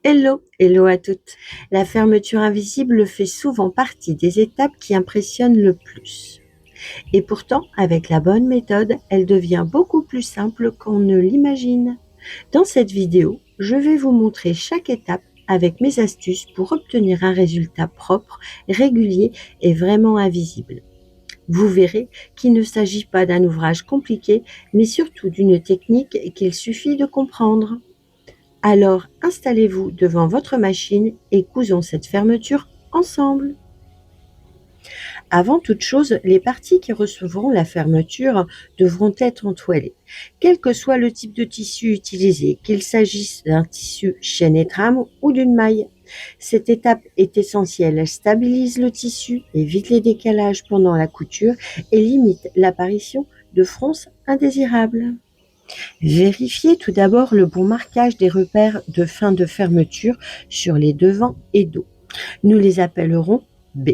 Hello, hello à toutes. La fermeture invisible fait souvent partie des étapes qui impressionnent le plus. Et pourtant, avec la bonne méthode, elle devient beaucoup plus simple qu'on ne l'imagine. Dans cette vidéo, je vais vous montrer chaque étape avec mes astuces pour obtenir un résultat propre, régulier et vraiment invisible. Vous verrez qu'il ne s'agit pas d'un ouvrage compliqué, mais surtout d'une technique qu'il suffit de comprendre. Alors installez-vous devant votre machine et cousons cette fermeture ensemble. Avant toute chose, les parties qui recevront la fermeture devront être entoilées, quel que soit le type de tissu utilisé, qu'il s'agisse d'un tissu chaîne et trame ou d'une maille. Cette étape est essentielle, elle stabilise le tissu, évite les décalages pendant la couture et limite l'apparition de fronces indésirables. Vérifiez tout d'abord le bon marquage des repères de fin de fermeture sur les devants et dos. Nous les appellerons B.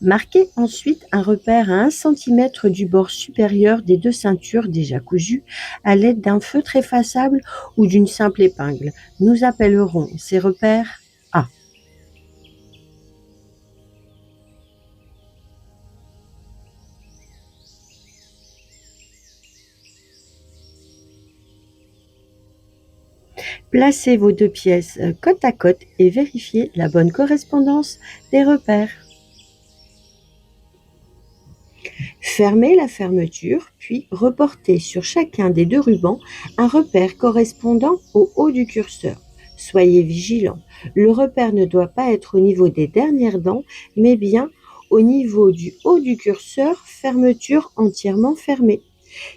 Marquez ensuite un repère à 1 cm du bord supérieur des deux ceintures déjà cousues à l'aide d'un feutre effaçable ou d'une simple épingle. Nous appellerons ces repères A. Placez vos deux pièces côte à côte et vérifiez la bonne correspondance des repères. Fermez la fermeture, puis reportez sur chacun des deux rubans un repère correspondant au haut du curseur. Soyez vigilant, le repère ne doit pas être au niveau des dernières dents, mais bien au niveau du haut du curseur, fermeture entièrement fermée.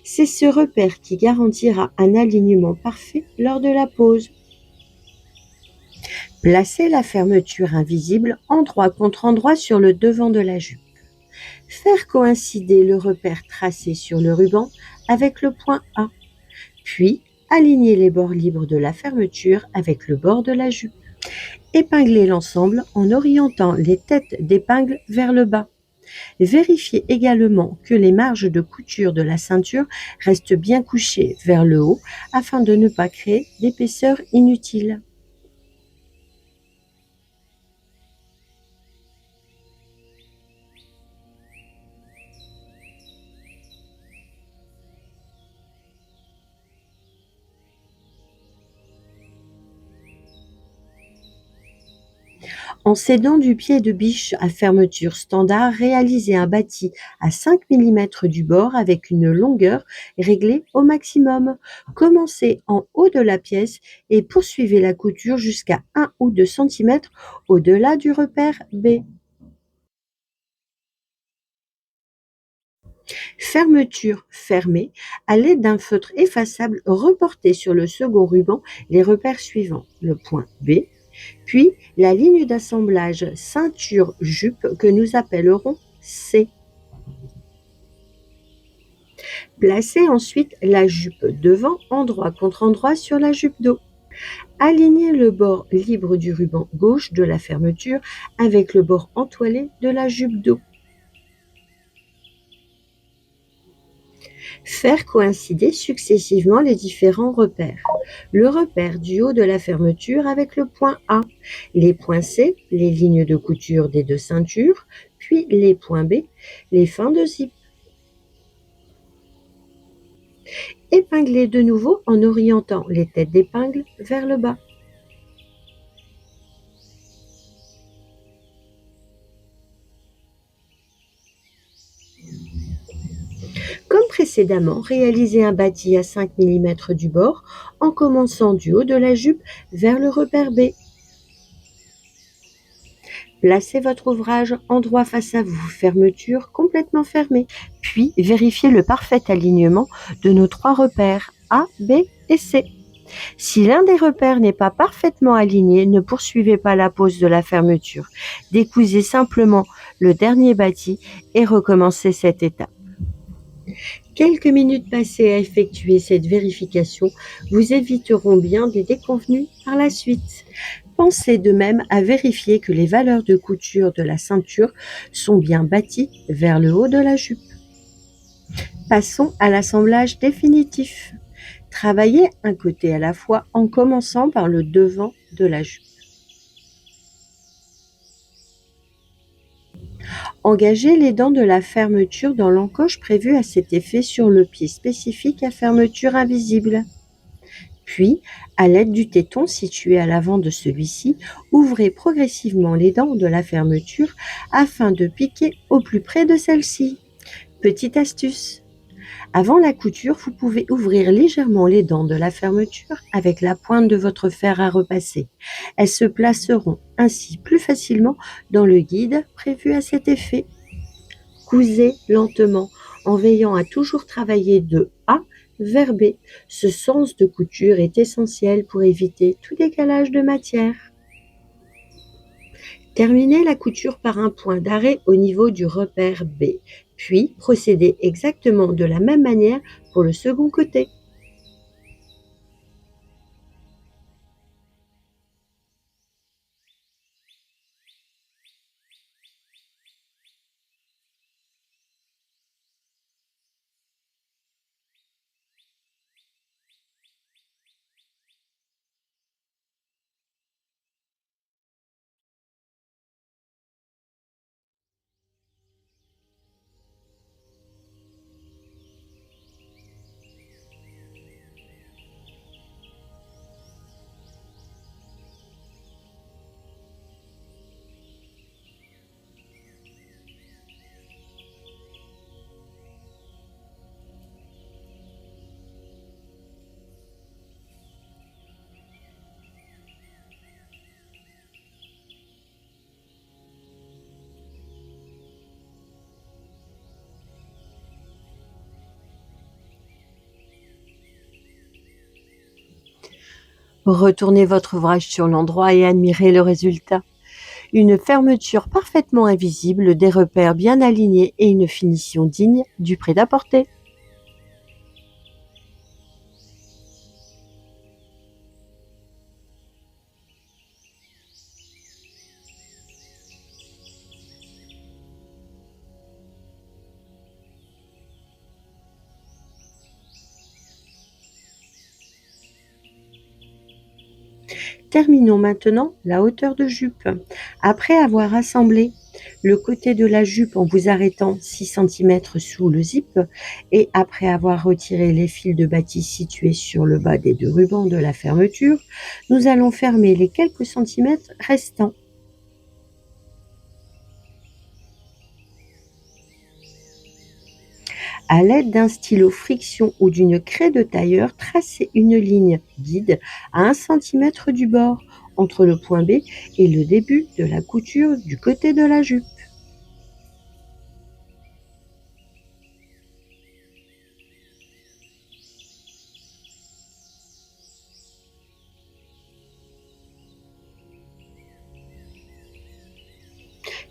C'est ce repère qui garantira un alignement parfait lors de la pose. Placez la fermeture invisible endroit contre endroit sur le devant de la jupe. Faire coïncider le repère tracé sur le ruban avec le point A, puis aligner les bords libres de la fermeture avec le bord de la jupe. Épingler l'ensemble en orientant les têtes d'épingle vers le bas. Vérifiez également que les marges de couture de la ceinture restent bien couchées vers le haut afin de ne pas créer d'épaisseur inutile. En s'aidant du pied de biche à fermeture standard, réalisez un bâti à 5 mm du bord avec une longueur réglée au maximum. Commencez en haut de la pièce et poursuivez la couture jusqu'à 1 ou 2 cm au-delà du repère B. Fermeture fermée, à l'aide d'un feutre effaçable, reportez sur le second ruban les repères suivants: le point B, puis la ligne d'assemblage ceinture-jupe que nous appellerons C. Placez ensuite la jupe devant endroit contre endroit sur la jupe dos. Alignez le bord libre du ruban gauche de la fermeture avec le bord entoilé de la jupe dos. Faire coïncider successivement les différents repères. Le repère du haut de la fermeture avec le point A, les points C, les lignes de couture des deux ceintures, puis les points B, les fins de zip. Épinglez de nouveau en orientant les têtes d'épingle vers le bas. Comme précédemment, réalisez un bâti à 5 mm du bord en commençant du haut de la jupe vers le repère B. Placez votre ouvrage endroit face à vous, fermeture complètement fermée, puis vérifiez le parfait alignement de nos 3 repères A, B et C. Si l'un des repères n'est pas parfaitement aligné, ne poursuivez pas la pose de la fermeture. Décousez simplement le dernier bâti et recommencez cette étape. Quelques minutes passées à effectuer cette vérification vous éviteront bien des déconvenues par la suite. Pensez de même à vérifier que les valeurs de couture de la ceinture sont bien bâties vers le haut de la jupe. Passons à l'assemblage définitif. Travaillez un côté à la fois en commençant par le devant de la jupe. Engagez les dents de la fermeture dans l'encoche prévue à cet effet sur le pied spécifique à fermeture invisible. Puis, à l'aide du téton situé à l'avant de celui-ci, ouvrez progressivement les dents de la fermeture afin de piquer au plus près de celle-ci. Petite astuce: avant la couture, vous pouvez ouvrir légèrement les dents de la fermeture avec la pointe de votre fer à repasser. Elles se placeront ainsi plus facilement dans le guide prévu à cet effet. Cousez lentement en veillant à toujours travailler de A vers B. Ce sens de couture est essentiel pour éviter tout décalage de matière. Terminez la couture par un point d'arrêt au niveau du repère B, puis procédez exactement de la même manière pour le second côté. Retournez votre ouvrage sur l'endroit et admirez le résultat. Une fermeture parfaitement invisible, des repères bien alignés et une finition digne du prêt-à-porter. Terminons maintenant la hauteur de jupe. Après avoir assemblé le côté de la jupe en vous arrêtant 6 cm sous le zip et après avoir retiré les fils de batiste situés sur le bas des deux rubans de la fermeture, nous allons fermer les quelques centimètres restants. À l'aide d'un stylo friction ou d'une craie de tailleur, tracez une ligne guide à 1 cm du bord entre le point B et le début de la couture du côté de la jupe.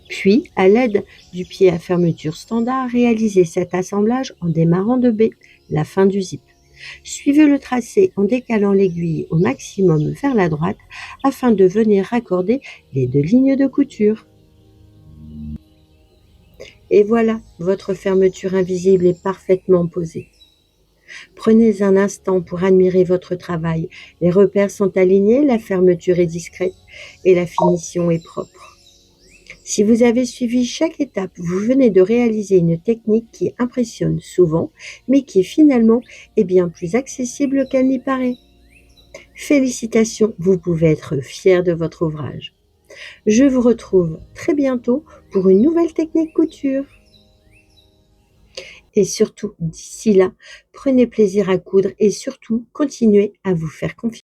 Puis, à l'aide du pied à fermeture standard, réalisez cet assemblage en démarrant de B, la fin du zip. Suivez le tracé en décalant l'aiguille au maximum vers la droite afin de venir raccorder les deux lignes de couture. Et voilà, votre fermeture invisible est parfaitement posée. Prenez un instant pour admirer votre travail. Les repères sont alignés, la fermeture est discrète et la finition est propre. Si vous avez suivi chaque étape, vous venez de réaliser une technique qui impressionne souvent, mais qui finalement est bien plus accessible qu'elle n'y paraît. Félicitations, vous pouvez être fier de votre ouvrage. Je vous retrouve très bientôt pour une nouvelle technique couture. Et surtout, d'ici là, prenez plaisir à coudre et surtout, continuez à vous faire confiance.